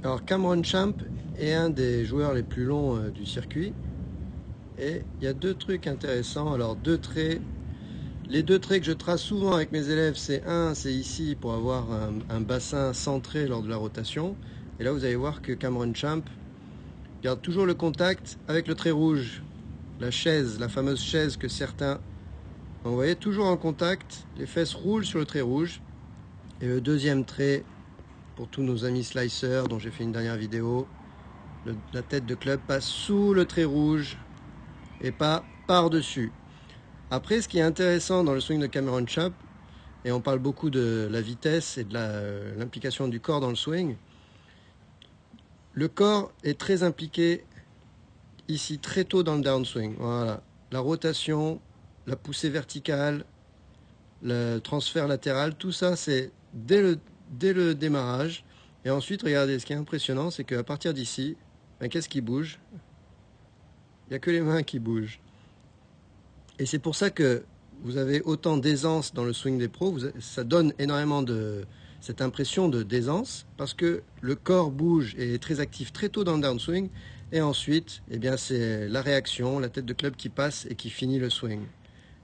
Alors Cameron Champ est un des joueurs les plus longs du circuit. Et il y a deux trucs intéressants. Alors deux traits. Les deux traits que je trace souvent avec mes élèves, c'est ici pour avoir un bassin centré lors de la rotation. Et là vous allez voir que Cameron Champ garde toujours le contact avec le trait rouge. La chaise, la fameuse chaise que certains... Vous voyez, toujours en contact, les fesses roulent sur le trait rouge. Et le deuxième trait, pour tous nos amis slicers dont j'ai fait une dernière vidéo, la tête de club passe sous le trait rouge et pas par-dessus. Après, ce qui est intéressant dans le swing de Cameron Champ, et on parle beaucoup de la vitesse et de l'implication du corps dans le swing, le corps est très impliqué ici très tôt dans le downswing. Voilà. La rotation, la poussée verticale, le transfert latéral, tout ça c'est dès le démarrage. Et ensuite, regardez, ce qui est impressionnant, c'est qu'à partir d'ici, ben, qu'est-ce qui bouge? Il n'y a que les mains qui bougent. Et c'est pour ça que vous avez autant d'aisance dans le swing des pros. Ça donne énormément de cette impression de d'aisance parce que le corps bouge et est très actif très tôt dans le downswing. Et ensuite, eh bien, c'est la réaction, la tête de club qui passe et qui finit le swing.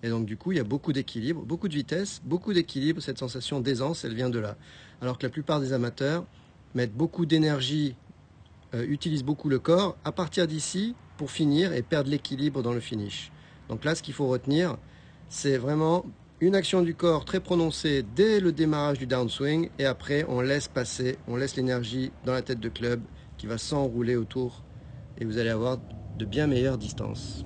Et donc du coup, il y a beaucoup d'équilibre, beaucoup de vitesse, beaucoup d'équilibre. Cette sensation d'aisance, elle vient de là. Alors que la plupart des amateurs mettent beaucoup d'énergie, utilisent beaucoup le corps à partir d'ici pour finir et perdre l'équilibre dans le finish. Donc là, ce qu'il faut retenir, c'est vraiment une action du corps très prononcée dès le démarrage du downswing et après on laisse passer, on laisse l'énergie dans la tête de club qui va s'enrouler autour et vous allez avoir de bien meilleures distances.